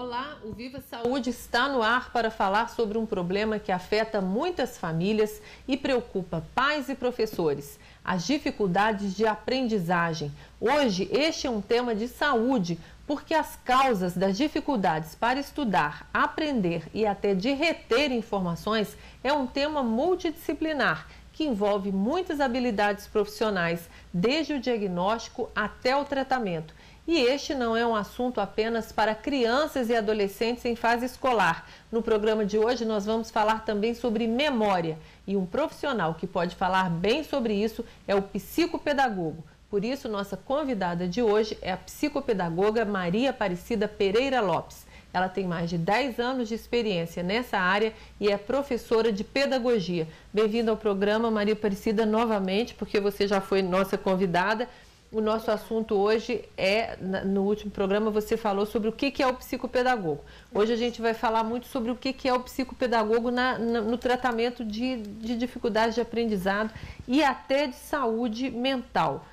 Olá, o Viva Saúde está no ar para falar sobre um problema que afeta muitas famílias e preocupa pais e professores: as dificuldades de aprendizagem. Hoje, este é um tema de saúde, porque as causas das dificuldades para estudar, aprender e até de reter informações é um tema multidisciplinar que envolve muitas habilidades profissionais, desde o diagnóstico até o tratamento. E este não é um assunto apenas para crianças e adolescentes em fase escolar. No programa de hoje nós vamos falar também sobre memória. E um profissional que pode falar bem sobre isso é o psicopedagogo. Por isso, nossa convidada de hoje é a psicopedagoga Maria Aparecida Pereira Lopes. Ela tem mais de 10 anos de experiência nessa área e é professora de pedagogia. Bem-vinda ao programa, Maria Aparecida, novamente, porque você já foi nossa convidada. O nosso assunto hoje é, no último programa você falou sobre o que é o psicopedagogo. Hoje a gente vai falar muito sobre o que é o psicopedagogo no tratamento de dificuldades de aprendizado e até de saúde mental.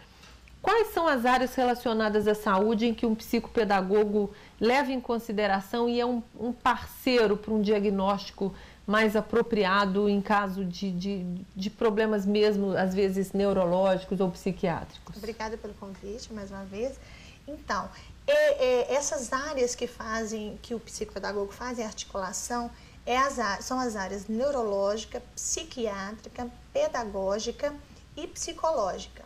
Quais são as áreas relacionadas à saúde em que um psicopedagogo leva em consideração e é um parceiro para um diagnóstico mais apropriado em caso de problemas mesmo, às vezes, neurológicos ou psiquiátricos? Obrigada pelo convite, mais uma vez. Então, essas áreas que o psicopedagogo faz em articulação são as áreas neurológica, psiquiátrica, pedagógica e psicológica.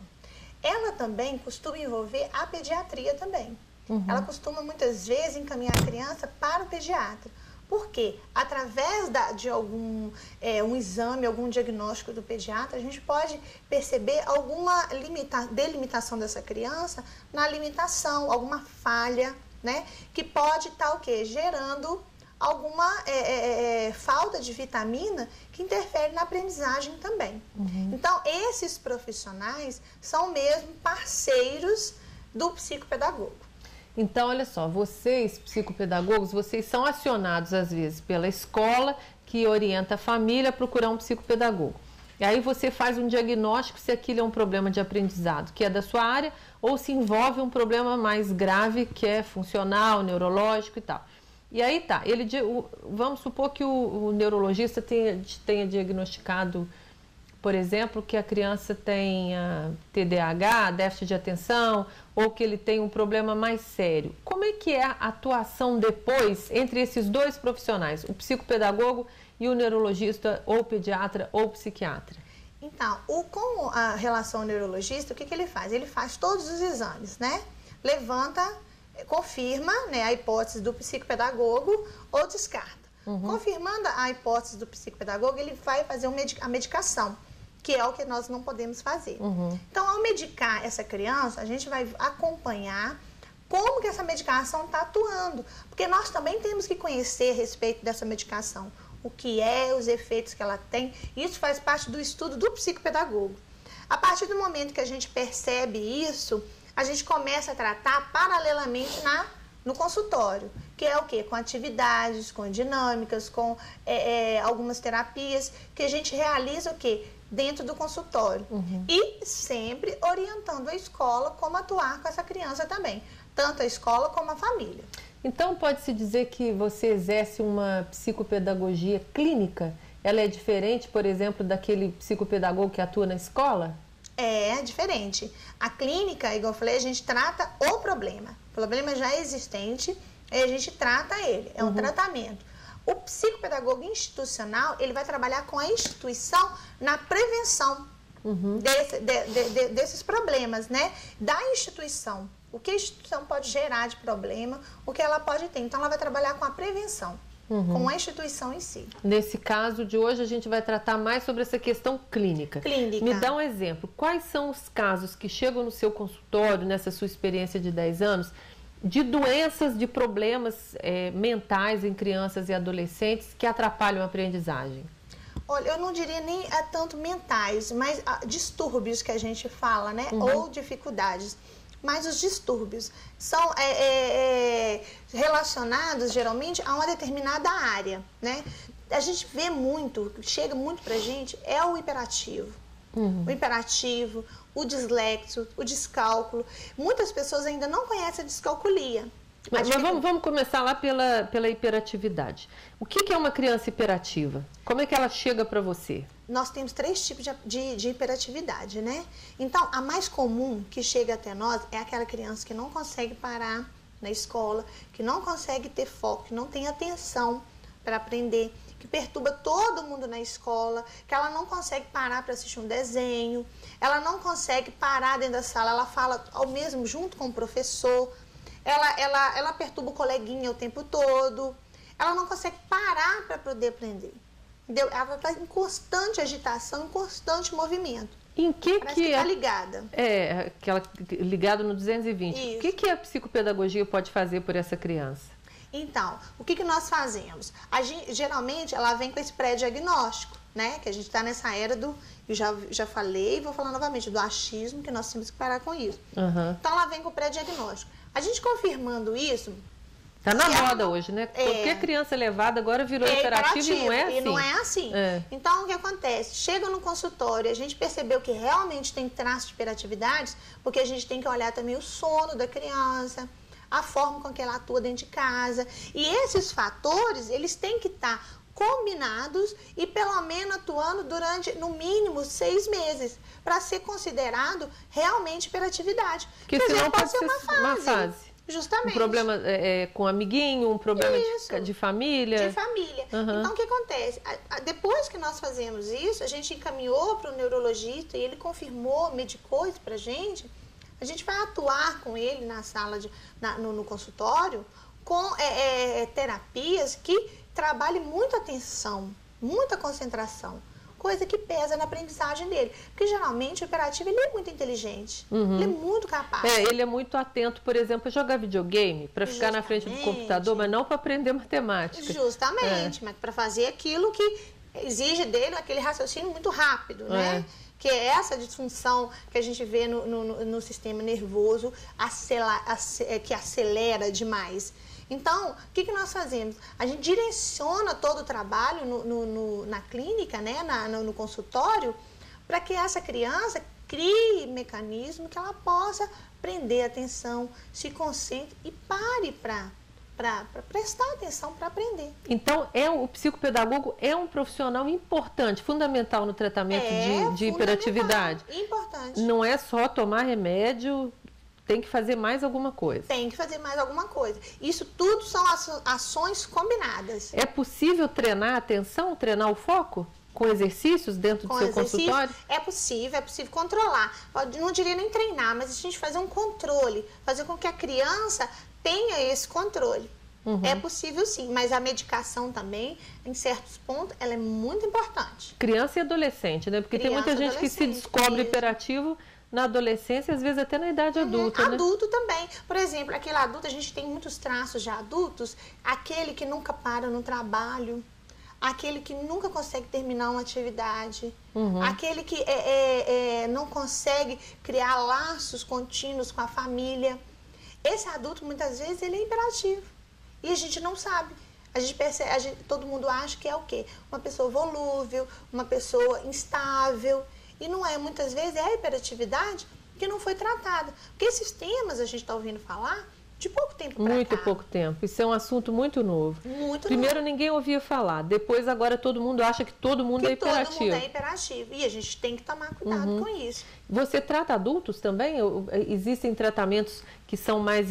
Ela também costuma envolver a pediatria também. Ela costuma, muitas vezes, encaminhar a criança para o pediatra. Por quê? Através de algum um exame, algum diagnóstico do pediatra, a gente pode perceber alguma delimitação dessa criança na alimentação, alguma falha, né? Que pode estar gerando alguma falta de vitamina que interfere na aprendizagem também. Então, esses profissionais são mesmo parceiros do psicopedagogo. Então, olha só, vocês, psicopedagogos, vocês são acionados, às vezes, pela escola que orienta a família a procurar um psicopedagogo. E aí você faz um diagnóstico se aquilo é um problema de aprendizado, que é da sua área, ou se envolve um problema mais grave, que é funcional, neurológico e tal. E aí tá, vamos supor que o neurologista tenha diagnosticado, por exemplo, que a criança tenha TDAH, déficit de atenção, ou que ele tem um problema mais sério. Como é que é a atuação depois entre esses dois profissionais, o psicopedagogo e o neurologista, ou pediatra, ou psiquiatra? Então, com a relação ao neurologista, o que ele faz? Ele faz todos os exames, né? Confirma, né, a hipótese do psicopedagogo ou descarta. Confirmando a hipótese do psicopedagogo, ele vai fazer a medicação, que é o que nós não podemos fazer. Então, ao medicar essa criança, a gente vai acompanhar como que essa medicação está atuando, porque nós também temos que conhecer a respeito dessa medicação, o que é, os efeitos que ela tem. Isso faz parte do estudo do psicopedagogo. A partir do momento que a gente percebe isso, a gente começa a tratar paralelamente no consultório, que é o quê? Com atividades, com dinâmicas, com algumas terapias que a gente realiza o quê? Dentro do consultório. E sempre orientando a escola como atuar com essa criança também, tanto a escola como a família. Então, pode-se dizer que você exerce uma psicopedagogia clínica? Ela é diferente, por exemplo, daquele psicopedagogo que atua na escola? É diferente. A clínica, igual eu falei, a gente trata o problema. O problema já é existente e a gente trata ele. É um tratamento. O psicopedagogo institucional, ele vai trabalhar com a instituição na prevenção desses problemas, né? Da instituição. O que a instituição pode gerar de problema, o que ela pode ter. Então, ela vai trabalhar com a prevenção. Com a instituição em si. Nesse caso de hoje, a gente vai tratar mais sobre essa questão clínica. Me dá um exemplo. Quais são os casos que chegam no seu consultório, nessa sua experiência de 10 anos, de doenças, de problemas mentais em crianças e adolescentes que atrapalham a aprendizagem? Olha, eu não diria nem tanto mentais, mas distúrbios que a gente fala, né? Ou dificuldades. Mas os distúrbios são relacionados, geralmente, a uma determinada área, né? A gente vê muito, chega muito pra gente, é o hiperativo. O hiperativo, o dislexo, o descálculo. Muitas pessoas ainda não conhecem a descalculia. Mas vamos começar lá pela hiperatividade. O que é uma criança hiperativa? Como é que ela chega para você? Nós temos 3 tipos de hiperatividade, né? Então, a mais comum que chega até nós é aquela criança que não consegue parar na escola, que não consegue ter foco, que não tem atenção para aprender, que perturba todo mundo na escola, que ela não consegue parar para assistir um desenho, ela não consegue parar dentro da sala, ela fala ao mesmo junto com o professor, ela perturba o coleguinha o tempo todo, ela não consegue parar para poder aprender. Entendeu? Ela está em constante agitação, em constante movimento. Em que está ligada. Aquela ligada no 220. Isso. O que a psicopedagogia pode fazer por essa criança? Então, o que nós fazemos? Geralmente, ela vem com esse pré-diagnóstico, né? Que a gente está nessa era do... Eu já falei, vou falar novamente, do achismo, que nós temos que parar com isso. Uhum. Então, ela vem com o pré-diagnóstico. A gente confirmando isso... Está na moda hoje, né? Qualquer criança elevada agora virou hiperativa e não é assim. E não é assim. Então, o que acontece? Chega no consultório, a gente percebeu que realmente tem traços de hiperatividades, porque a gente tem que olhar também o sono da criança, a forma com que ela atua dentro de casa. E esses fatores, eles têm que estar combinados e pelo menos atuando durante, no mínimo, 6 meses, para ser considerado realmente hiperatividade. Porque senão pode ser uma fase. Justamente. Um problema com amiguinho, um problema de família. De família. Então, o que acontece? Depois que nós fazemos isso, a gente encaminhou para o neurologista e ele confirmou, medicou isso para a gente vai atuar com ele na sala, no consultório, com terapias que trabalhem muita atenção, muita concentração. Coisa que pesa na aprendizagem dele. Porque, geralmente, o hiperativo ele é muito inteligente. Ele é muito capaz. Ele é muito atento, por exemplo, a jogar videogame, para ficar na frente do computador, mas não para aprender matemática. Justamente, mas para fazer aquilo que exige dele, aquele raciocínio muito rápido, né? Que é essa disfunção que a gente vê no sistema nervoso, que acelera demais. Então, o que nós fazemos? A gente direciona todo o trabalho na clínica, né, no consultório, para que essa criança crie mecanismo que ela possa prender atenção, se concentre e pare para prestar atenção para aprender. Então, o psicopedagogo é um profissional importante, fundamental no tratamento de hiperatividade. Importante. Não é só tomar remédio... Tem que fazer mais alguma coisa. Tem que fazer mais alguma coisa. Isso tudo são ações combinadas. É possível treinar a atenção, treinar o foco? Com exercícios dentro do seu consultório? É possível controlar. Não diria nem treinar, mas a gente fazer um controle. Fazer com que a criança tenha esse controle. É possível sim, mas a medicação também, em certos pontos, ela é muito importante. Criança e adolescente, né? Porque tem muita gente que se descobre hiperativo na adolescência, às vezes até na idade adulta, né? Adulto também. Por exemplo, aquele adulto, a gente tem muitos traços de adultos, aquele que nunca para no trabalho, aquele que nunca consegue terminar uma atividade, aquele que não consegue criar laços contínuos com a família. Esse adulto, muitas vezes, ele é hiperativo. E a gente não sabe. A gente percebe, todo mundo acha que é o quê? Uma pessoa volúvel, uma pessoa instável. E não é, muitas vezes, é a hiperatividade que não foi tratada. Porque esses temas a gente está ouvindo falar de pouco tempo para cá. Muito pouco tempo. Isso é um assunto muito novo. Primeiro ninguém ouvia falar. Depois agora todo mundo acha que todo mundo é hiperativo. Todo mundo é hiperativo. E a gente tem que tomar cuidado com isso. Você trata adultos também? Existem tratamentos que são mais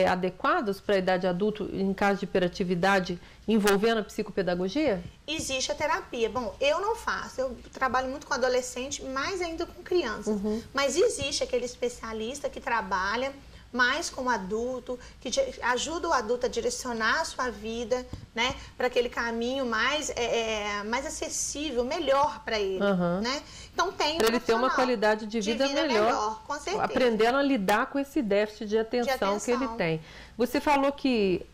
adequados para a idade adulta em caso de hiperatividade envolvendo a psicopedagogia? Existe a terapia. Bom, eu não faço. Eu trabalho muito com adolescente, mais ainda com crianças. Mas existe aquele especialista que trabalha mais como adulto, que ajuda o adulto a direcionar a sua vida, né, para aquele caminho mais acessível, melhor para ele, né? Então tem para ele ter uma qualidade de vida melhor, com certeza. Aprendendo a lidar com esse déficit de atenção que ele tem. Você falou que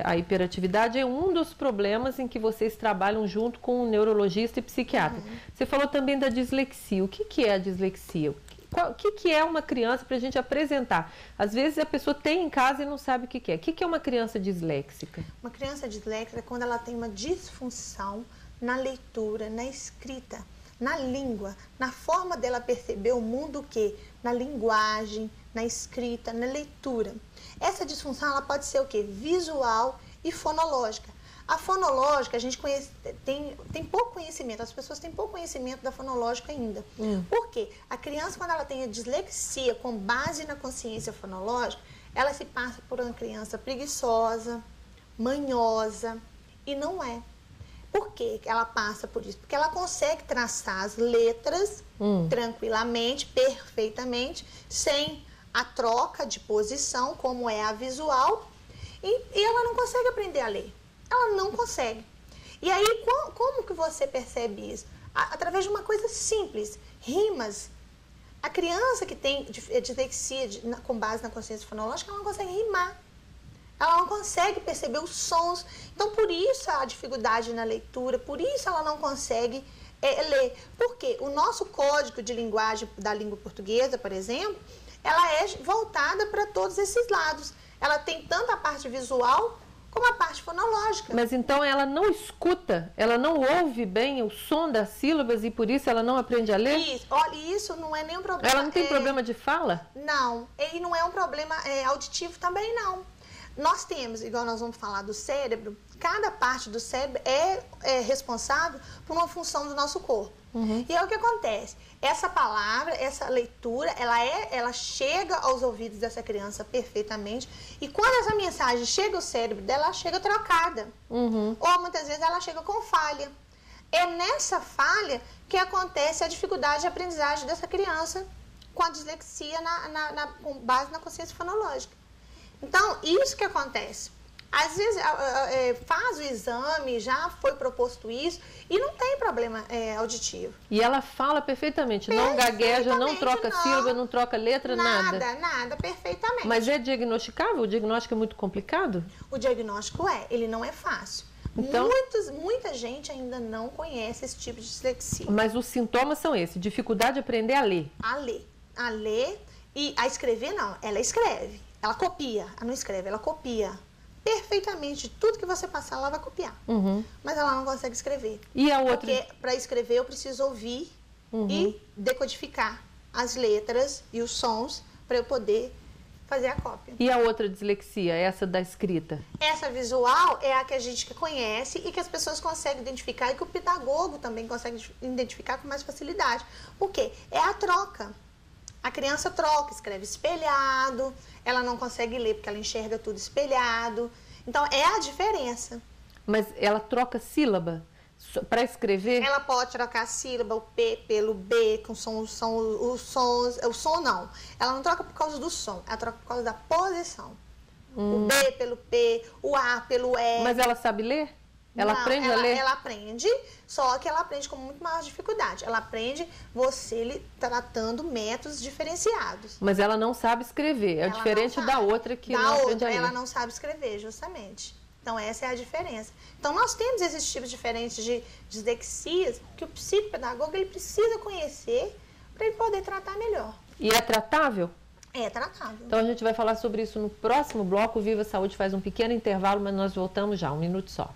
a hiperatividade é um dos problemas em que vocês trabalham junto com um neurologista e psiquiatra. Você falou também da dislexia. O que é a dislexia? O que é uma criança para a gente apresentar? Às vezes a pessoa tem em casa e não sabe o que é. O que é uma criança disléxica? Uma criança disléxica é quando ela tem uma disfunção na leitura, na escrita. na língua, na forma dela perceber o mundo, o quê? Na linguagem, na escrita, na leitura. Essa disfunção ela pode ser o quê? Visual e fonológica. A fonológica, a gente tem pouco conhecimento, as pessoas têm pouco conhecimento da fonológica ainda. Por quê? A criança, quando ela tem a dislexia com base na consciência fonológica, ela se passa por uma criança preguiçosa, manhosa, e não é. Por que ela passa por isso? Porque ela consegue traçar as letras tranquilamente, perfeitamente, sem a troca de posição, como é a visual, e ela não consegue aprender a ler. Ela não consegue. E aí, como que você percebe isso? Através de uma coisa simples, rimas. A criança que tem dislexia com base na consciência fonológica, ela não consegue rimar. Ela não consegue perceber os sons. Então, por isso a dificuldade na leitura, por isso ela não consegue ler. Por quê? O nosso código de linguagem da língua portuguesa, por exemplo, ela é voltada para todos esses lados. Ela tem tanto a parte visual como a parte fonológica. Mas então ela não escuta, ela não ouve bem o som das sílabas e por isso ela não aprende a ler? Isso, olha, isso não é nenhum problema. Ela não tem problema de fala? Não, e não é um problema auditivo também não. Nós temos, igual nós vamos falar do cérebro, cada parte do cérebro é responsável por uma função do nosso corpo. E é o que acontece. Essa palavra, essa leitura, ela chega aos ouvidos dessa criança perfeitamente. E quando essa mensagem chega ao cérebro dela, ela chega trocada. Ou muitas vezes ela chega com falha. É nessa falha que acontece a dificuldade de aprendizagem dessa criança com a dislexia com base na consciência fonológica. Então, isso que acontece. Às vezes faz o exame, já foi proposto isso, e não tem problema auditivo. E ela fala perfeitamente, não gagueja, não troca sílaba, não troca letra, nada? Nada, perfeitamente. Mas é diagnosticável? O diagnóstico é muito complicado? O diagnóstico ele não é fácil. Então, muita gente ainda não conhece esse tipo de dislexia. Mas os sintomas são esses, dificuldade de aprender a ler. A ler e a escrever não, ela escreve. Ela copia, ela não escreve, ela copia perfeitamente. Tudo que você passar, ela vai copiar. Mas ela não consegue escrever. E a outra? Porque para escrever eu preciso ouvir e decodificar as letras e os sons para eu poder fazer a cópia. E a outra dislexia, essa da escrita? Essa visual é a que a gente conhece e que as pessoas conseguem identificar e que o pedagogo também consegue identificar com mais facilidade. Por quê? É a troca. A criança troca, escreve espelhado, ela não consegue ler porque ela enxerga tudo espelhado. Então, é a diferença. Mas ela troca sílaba para escrever? Ela pode trocar a sílaba, o P pelo B, com os sons. O som não. Ela não troca por causa do som, ela troca por causa da posição. O B pelo P, o A pelo E. Mas ela sabe ler? Ela aprende a ler? Ela aprende, só que ela aprende com muito maior dificuldade. Ela aprende você tratando métodos diferenciados. Mas ela não sabe escrever. É diferente da outra que não aprende a ler. Ela não sabe escrever, justamente. Então, essa é a diferença. Então, nós temos esses tipos diferentes de dislexias que o psicopedagogo ele precisa conhecer para ele poder tratar melhor. E é tratável? É tratável. Então, a gente vai falar sobre isso no próximo bloco. O Viva Saúde faz um pequeno intervalo, mas nós voltamos já, 1 minuto só.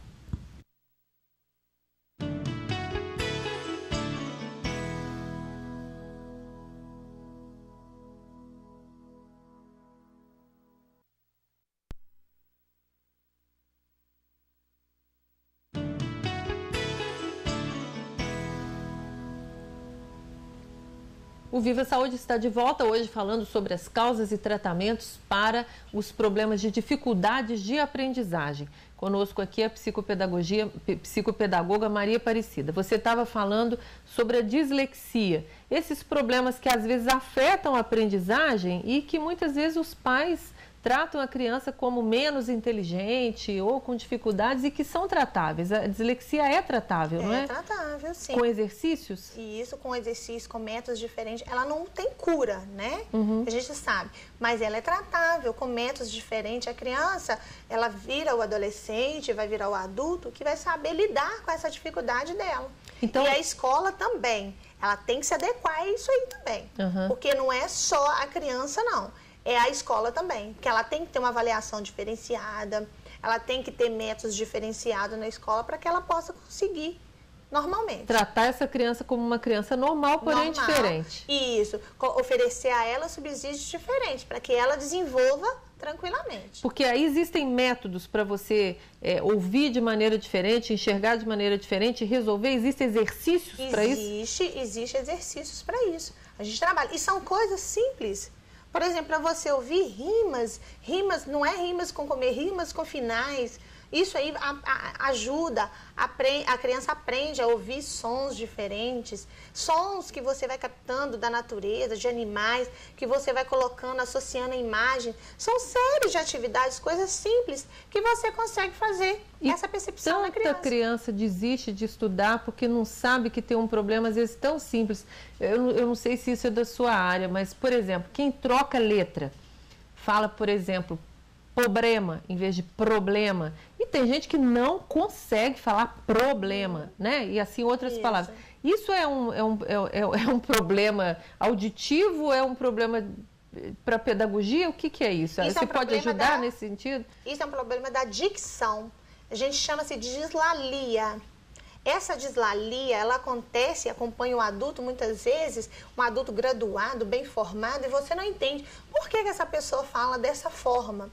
O Viva Saúde está de volta hoje falando sobre as causas e tratamentos para os problemas de dificuldades de aprendizagem. Conosco aqui a psicopedagoga Maria Aparecida. Você estava falando sobre a dislexia, esses problemas que às vezes afetam a aprendizagem e que muitas vezes os pais tratam a criança como menos inteligente ou com dificuldades e que são tratáveis. A dislexia é tratável, não é? É tratável, sim. Com exercícios? Isso, com exercícios, com métodos diferentes. Ela não tem cura, né? A gente sabe. Mas ela é tratável, com métodos diferentes. A criança, ela vira o adolescente, vai virar o adulto, que vai saber lidar com essa dificuldade dela. Então, e a escola também. Ela tem que se adequar a isso aí também. Porque não é só a criança, não. É a escola também, porque ela tem que ter uma avaliação diferenciada, ela tem que ter métodos diferenciados na escola para que ela possa conseguir normalmente. Tratar essa criança como uma criança normal, porém diferente. Isso. Oferecer a ela subsídios diferentes, para que ela desenvolva tranquilamente. Porque aí existem métodos para você ouvir de maneira diferente, enxergar de maneira diferente, resolver? Existem exercícios para isso? Existem exercícios para isso. A gente trabalha. E são coisas simples. Por exemplo, para você ouvir rimas não é rimas com comer, rimas com finais. Isso aí ajuda, a criança aprende a ouvir sons diferentes, sons que você vai captando da natureza, de animais, que você vai colocando, associando a imagem. São séries de atividades, coisas simples, que você consegue fazer essa percepção na criança. Tanta criança desiste de estudar porque não sabe que tem um problema, às vezes, tão simples. Eu não sei se isso é da sua área, mas, por exemplo, quem troca letra, fala, por exemplo, problema em vez de problema. E tem gente que não consegue falar problema, né? E assim outras palavras. Isso é um problema auditivo? É um problema para pedagogia? O que é isso? Você pode ajudar nesse sentido? Isso é um problema da dicção. A gente chama-se de dislalia. Essa dislalia, ela acontece, acompanha o adulto muitas vezes, um adulto graduado, bem formado, e você não entende por que essa pessoa fala dessa forma.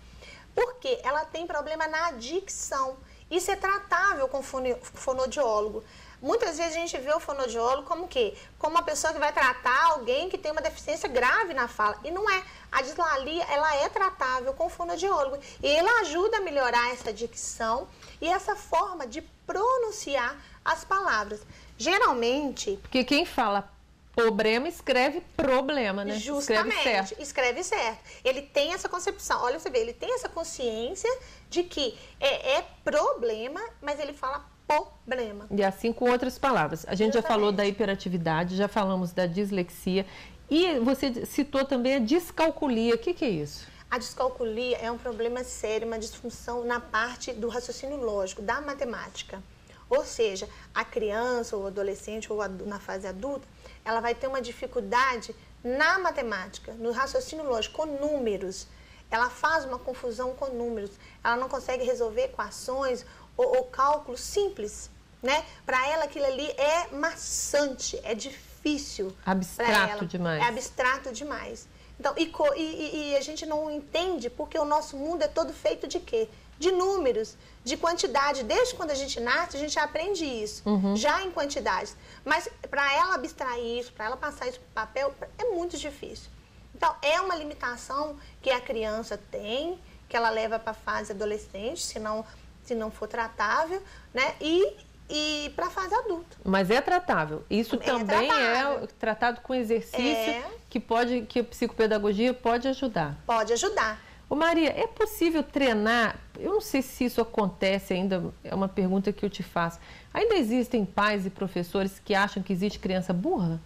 Porque ela tem problema na dicção. Isso é tratável com fonoaudiólogo. Muitas vezes a gente vê o fonoaudiólogo como o quê? Como uma pessoa que vai tratar alguém que tem uma deficiência grave na fala. E não é. A dislalia, ela é tratável com fonoaudiólogo. E ela ajuda a melhorar essa dicção e essa forma de pronunciar as palavras. Geralmente... Porque quem fala problema escreve problema, né? Justamente, escreve certo. Ele tem essa concepção, olha você vê, ele tem essa consciência de que é problema, mas ele fala problema. E assim com outras palavras. A gente já falou da hiperatividade, já falamos da dislexia e você citou também a descalculia. O que é isso? A descalculia é um problema sério, uma disfunção na parte do raciocínio lógico, da matemática. Ou seja, a criança ou adolescente ou na fase adulta, ela vai ter uma dificuldade na matemática, no raciocínio lógico, com números. Ela faz uma confusão com números. Ela não consegue resolver equações ou cálculos simples, né? Para ela aquilo ali é maçante, é difícil. Abstrato demais. É abstrato demais. Então, e a gente não entende porque o nosso mundo é todo feito de quê? De números, de quantidade. Desde quando a gente nasce, a gente aprende isso, já em quantidades. Mas para ela abstrair isso, para ela passar isso para o papel, é muito difícil. Então, é uma limitação que a criança tem, que ela leva para a fase adolescente, se não for tratável, né? E para a fase adulta. Mas é tratável. Isso também é tratado com exercício que a psicopedagogia pode ajudar. Pode ajudar. Ô Maria, é possível treinar? Eu não sei se isso acontece ainda, é uma pergunta que eu te faço. Ainda existem pais e professores que acham que existe criança burra?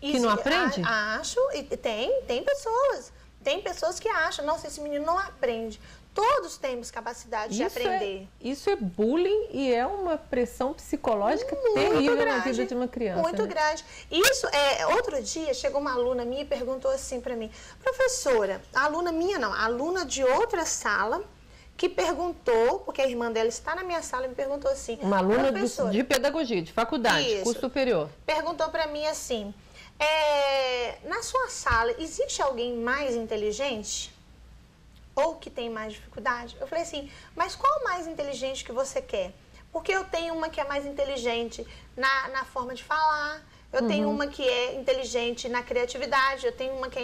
Que não aprende? Acho, e tem pessoas. Tem pessoas que acham, nossa, esse menino não aprende. Todos temos capacidade de aprender. Isso é bullying e é uma pressão psicológica terrível na vida de uma criança. Muito grande. Isso outro dia chegou uma aluna minha e perguntou assim para mim, professora, a aluna minha não, a aluna de outra sala que perguntou, porque a irmã dela está na minha sala e me perguntou assim, uma aluna de pedagogia, de faculdade, curso superior. Perguntou para mim assim, na sua sala existe alguém mais inteligente? Ou que tem mais dificuldade? Eu falei assim, mas qual mais inteligente que você quer? Porque eu tenho uma que é mais inteligente na forma de falar, eu tenho uma que é inteligente na criatividade, eu tenho uma que é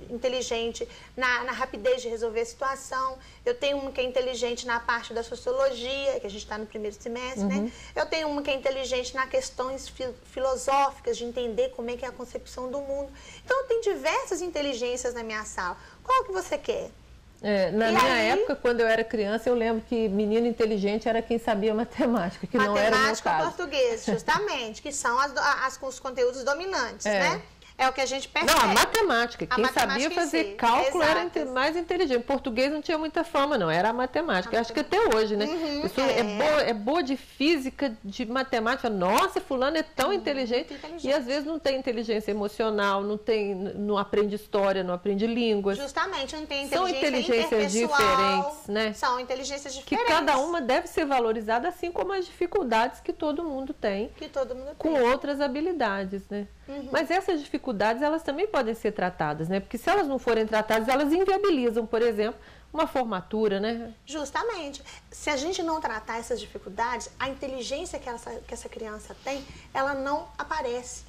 inteligente na rapidez de resolver a situação, eu tenho uma que é inteligente na parte da sociologia, que a gente está no primeiro semestre, né? Eu tenho uma que é inteligente nas questões filosóficas, de entender como é que é a concepção do mundo. Então, tem diversas inteligências na minha sala. Qual que você quer? Na minha época, quando eu era criança, eu lembro que menino inteligente era quem sabia matemática, que não era o meu caso. Matemática ou português, justamente, que são os conteúdos dominantes, né? É o que a gente percebe. Não, a matemática. Quem sabia fazer cálculo era mais inteligente. Português não tinha muita fama, não. Era a matemática. Acho que até hoje, né? Pessoa é boa de física, de matemática. Nossa, fulano é tão inteligente. E às vezes não tem inteligência emocional, não aprende história, não aprende línguas. Justamente, não tem São inteligências diferentes, né? São inteligências diferentes. Que cada uma deve ser valorizada, assim como as dificuldades que todo mundo tem. Com outras habilidades, né? Mas essas dificuldades, elas também podem ser tratadas, né? Porque se elas não forem tratadas, elas inviabilizam, por exemplo, uma formatura, né? Justamente. Se a gente não tratar essas dificuldades, a inteligência que essa criança tem, ela não aparece.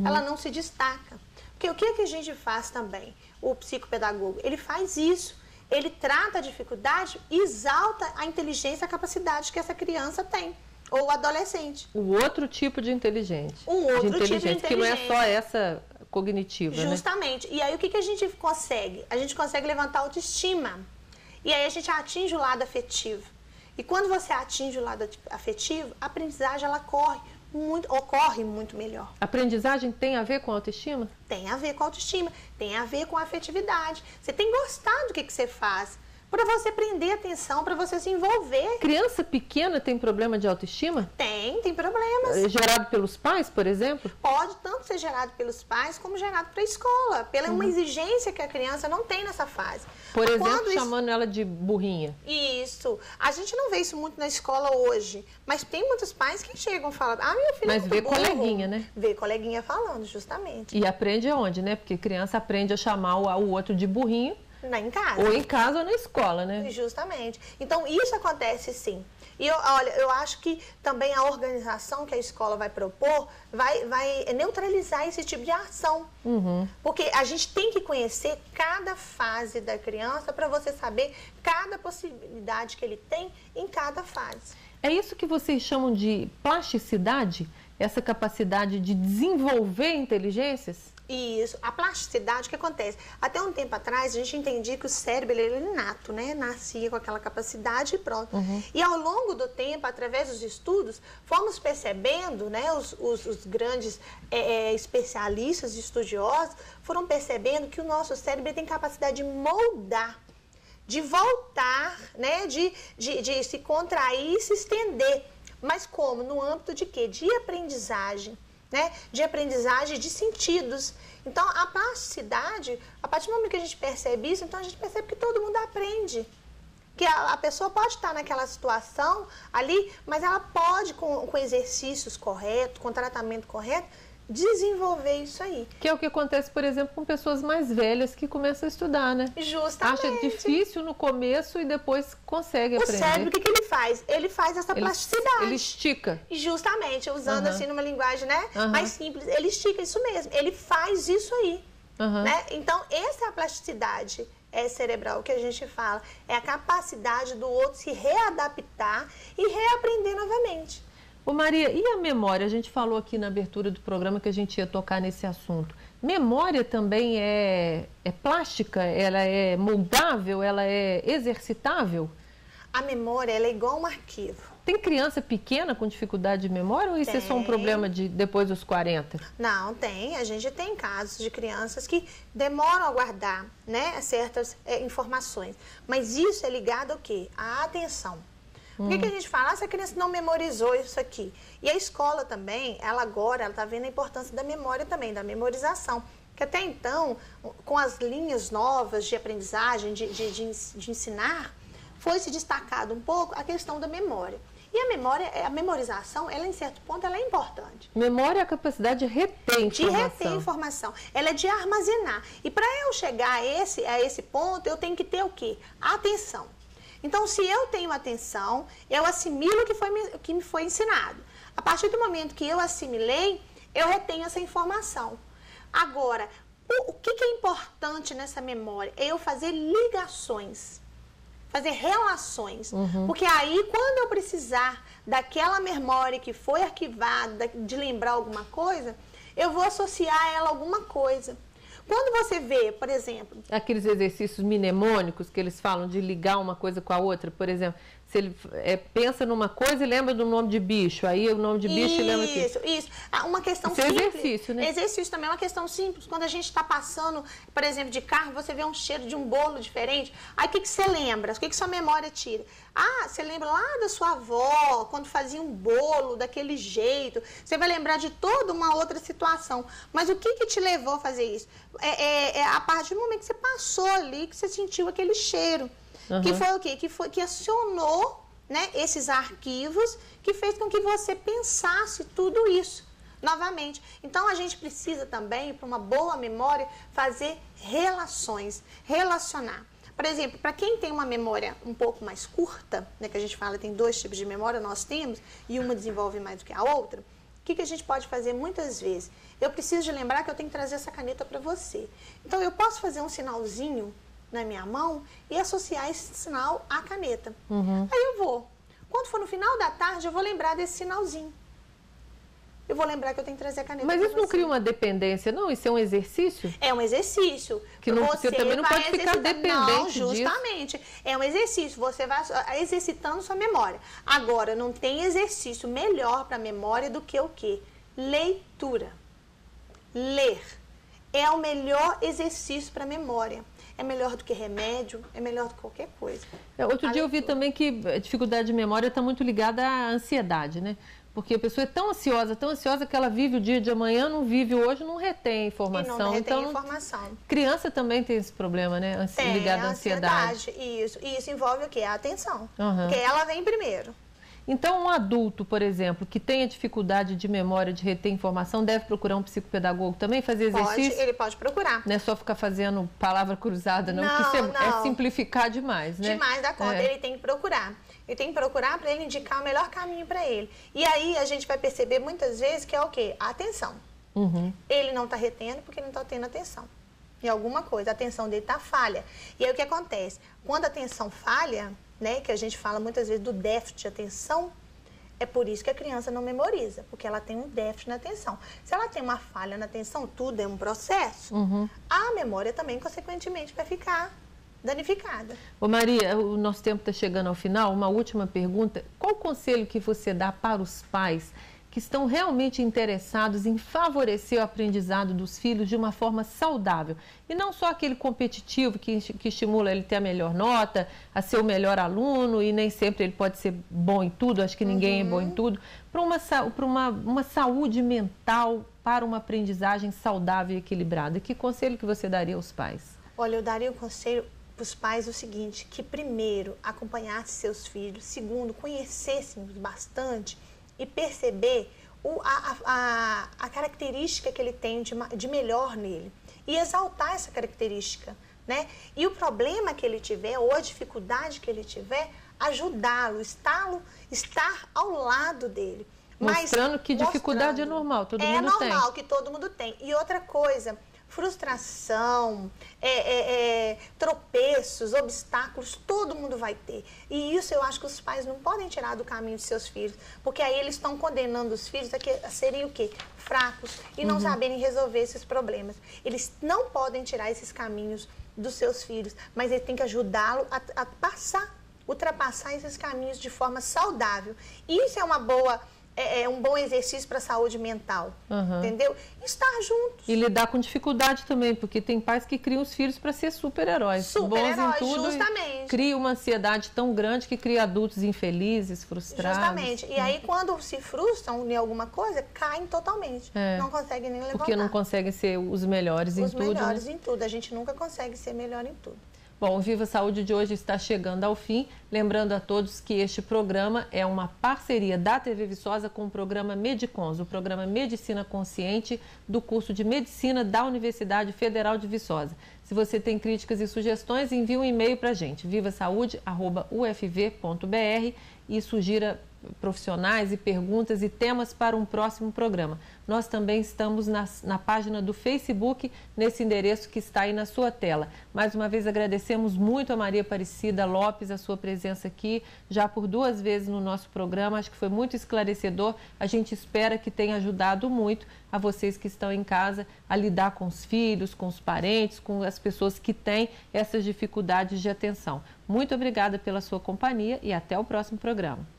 Ela não se destaca. Porque o que a gente faz também? O psicopedagogo, ele faz isso. Ele trata a dificuldade e exalta a inteligência, a capacidade que essa criança tem. Ou adolescente. O outro tipo de inteligência. Tipo de inteligência. Que não é só essa cognitiva, Justamente. Né? E aí o que a gente consegue? A gente consegue levantar a autoestima. E aí a gente atinge o lado afetivo. E quando você atinge o lado afetivo, a aprendizagem ela ocorre muito melhor. A aprendizagem tem a ver com a autoestima? Tem a ver com a autoestima, tem a ver com a afetividade. Você tem que gostar do que você faz. Para você prender atenção, para você se envolver. Criança pequena tem problema de autoestima? Tem problemas. Gerado pelos pais, por exemplo? Pode tanto ser gerado pelos pais, como gerado para a escola. Pela uma exigência que a criança não tem nessa fase. Por exemplo, chamando ela de burrinha. Isso. A gente não vê isso muito na escola hoje. Mas tem muitos pais que chegam e falam, meu filho mas vê burro. Coleguinha, né? Vê coleguinha falando, justamente. E aprende aonde, né? Porque criança aprende a chamar o outro de burrinho. Em casa. Ou em casa ou na escola, né? Justamente. Então, isso acontece sim. E eu acho que também a organização que a escola vai propor vai neutralizar esse tipo de ação. Porque a gente tem que conhecer cada fase da criança para você saber cada possibilidade que ele tem em cada fase. É isso que vocês chamam de plasticidade? Essa capacidade de desenvolver inteligências? Isso, a plasticidade, o que acontece? Até um tempo atrás, a gente entendia que o cérebro ele era inato, né? Nascia com aquela capacidade e pronto. E ao longo do tempo, através dos estudos, fomos percebendo, né? Os grandes especialistas, estudiosos, foram percebendo que o nosso cérebro tem capacidade de moldar, de voltar, né? De se contrair e se estender. Mas como? No âmbito de quê? De aprendizagem. Né? De aprendizagem de sentidos. Então, a plasticidade, a partir do momento que a gente percebe isso, então a gente percebe que todo mundo aprende. Que a pessoa pode estar naquela situação ali, mas ela pode, com exercícios corretos, com tratamento correto, desenvolver isso aí. Que é o que acontece, por exemplo, com pessoas mais velhas que começam a estudar, né? Justamente. Acha difícil no começo e depois consegue aprender. O cérebro, o que ele faz? Ele faz essa plasticidade. Ele estica. Justamente, usando assim numa linguagem, né, mais simples. Ele estica, isso mesmo. Ele faz isso aí. Né? Então, essa é a plasticidade cerebral que a gente fala. É a capacidade do outro se readaptar e reaprender novamente. Ô Maria, e a memória? A gente falou aqui na abertura do programa que a gente ia tocar nesse assunto. Memória também é plástica? Ela é moldável? Ela é exercitável? A memória ela é igual um arquivo. Tem criança pequena com dificuldade de memória ou isso é só um problema de depois dos 40? Não, tem. A gente tem casos de crianças que demoram a guardar, né, certas informações. Mas isso é ligado ao quê? À atenção. Por que a gente fala? Essa criança não memorizou isso aqui. E a escola também, ela está vendo a importância da memória também, da memorização. Que até então, com as linhas novas de aprendizagem, de ensinar, foi se destacado um pouco a questão da memória. E a memória, a memorização, ela em certo ponto, ela é importante. Memória é a capacidade de reter informação. De reter informação. Ela é de armazenar. E para eu chegar a esse ponto, eu tenho que ter o quê? Atenção. Então, se eu tenho atenção, eu assimilo o que me foi ensinado. A partir do momento que eu assimilei, eu retenho essa informação. Agora, o que é importante nessa memória? É eu fazer ligações, fazer relações. Porque aí, quando eu precisar daquela memória que foi arquivada, de lembrar alguma coisa, eu vou associar ela a alguma coisa. Quando você vê, por exemplo... Aqueles exercícios mnemônicos que eles falam de ligar uma coisa com a outra, por exemplo, Se ele pensa numa coisa e lembra do nome de bicho, aí o nome de bicho lembra aqui. Isso. Uma questão Isso é simples. Exercício, né? Exercício também é uma questão simples. Quando a gente está passando, por exemplo, de carro, você vê um cheiro de um bolo diferente. Aí o que você lembra? O que sua memória tira? Ah, você lembra lá da sua avó, quando fazia um bolo daquele jeito. Você vai lembrar de toda uma outra situação. Mas o que te levou a fazer isso? É a partir do momento que você passou ali, que você sentiu aquele cheiro. Que foi o quê? Que acionou, né, esses arquivos, que fez com que você pensasse tudo isso novamente. Então, a gente precisa também, para uma boa memória, fazer relações, relacionar. Por exemplo, para quem tem uma memória um pouco mais curta, né, que a gente fala, tem 2 tipos de memória, nós temos, e uma desenvolve mais do que a outra, o que a gente pode fazer muitas vezes? Eu preciso de lembrar que eu tenho que trazer essa caneta para você. Então, eu posso fazer um sinalzinho na minha mão e associar esse sinal à caneta. Aí eu vou. Quando for no final da tarde, eu vou lembrar desse sinalzinho. Eu vou lembrar que eu tenho que trazer a caneta. Mas isso não cria uma dependência, não? Isso é um exercício? É um exercício. Que você também não pode ficar dependente disso. Não, justamente. É um exercício. Você vai exercitando sua memória. Agora, não tem exercício melhor para a memória do que o quê? Leitura. Ler. É o melhor exercício para a memória. É melhor do que remédio, é melhor do que qualquer coisa. Outro dia eu vi também que a dificuldade de memória está muito ligada à ansiedade, né? Porque a pessoa é tão ansiosa que ela vive o dia de amanhã, não vive hoje, não retém informação. E não retém informação. Criança também tem esse problema, né? Ligado à ansiedade. Isso envolve o quê? A atenção. Porque ela vem primeiro. Então, um adulto, por exemplo, que tenha dificuldade de memória, de reter informação, deve procurar um psicopedagogo também, fazer exercício? Ele pode procurar. Não é só ficar fazendo palavra cruzada, não, porque isso é simplificar demais, né? Demais da conta, ele tem que procurar. Ele tem que procurar para ele indicar o melhor caminho para ele. E aí a gente vai perceber muitas vezes que é o quê? A atenção. Ele não está retendo porque ele não está tendo atenção. Em alguma coisa, a atenção dele está falha. E aí o que acontece? Quando a atenção falha, né, que a gente fala muitas vezes do déficit de atenção, é por isso que a criança não memoriza, porque ela tem um déficit na atenção. Se ela tem uma falha na atenção, tudo é um processo, a memória também, consequentemente, vai ficar danificada. Ô Maria, o nosso tempo está chegando ao final. Uma última pergunta. Qual o conselho que você dá para os pais que estão realmente interessados em favorecer o aprendizado dos filhos de uma forma saudável? E não só aquele competitivo que estimula ele a ter a melhor nota, a ser o melhor aluno, e nem sempre ele pode ser bom em tudo, acho que ninguém é bom em tudo, para uma saúde mental, para uma aprendizagem saudável e equilibrada. Que conselho que você daria aos pais? Olha, eu daria um conselho para os pais o seguinte, que primeiro, acompanhasse seus filhos, segundo, conhecessem bastante e perceber a característica que ele tem de melhor nele e exaltar essa característica, né? E o problema que ele tiver ou a dificuldade que ele tiver, ajudá-lo, estar ao lado dele. Mostrando que dificuldade é normal, todo mundo tem. É normal que todo mundo tem. E outra coisa, frustração, tropeços, obstáculos, todo mundo vai ter. E isso eu acho que os pais não podem tirar do caminho de seus filhos, porque aí eles estão condenando os filhos a serem o quê? Fracos e não saberem resolver esses problemas. Eles não podem tirar esses caminhos dos seus filhos, mas eles têm que ajudá-lo a ultrapassar esses caminhos de forma saudável. Isso é um bom exercício para a saúde mental, entendeu? Estar juntos. E lidar com dificuldade também, porque tem pais que criam os filhos para ser super-heróis. Super-heróis, justamente. Cria uma ansiedade tão grande que cria adultos infelizes, frustrados. Justamente. E aí, quando se frustram em alguma coisa, caem totalmente. Não conseguem nem levantar. Porque não conseguem ser os melhores em tudo. Os melhores em tudo. A gente nunca consegue ser melhor em tudo. Bom, o Viva Saúde de hoje está chegando ao fim. Lembrando a todos que este programa é uma parceria da TV Viçosa com o programa Medicons, o programa Medicina Consciente do curso de Medicina da Universidade Federal de Viçosa. Se você tem críticas e sugestões, envie um e-mail para a gente, vivasaude@ufv.br, e sugira profissionais e perguntas e temas para um próximo programa. Nós também estamos na página do Facebook, nesse endereço que está aí na sua tela. Mais uma vez agradecemos muito a Maria Aparecida Lopes, a sua presença aqui, já por 2 vezes no nosso programa. Acho que foi muito esclarecedor. A gente espera que tenha ajudado muito a vocês que estão em casa a lidar com os filhos, com os parentes, com as pessoas que têm essas dificuldades de atenção. Muito obrigada pela sua companhia e até o próximo programa.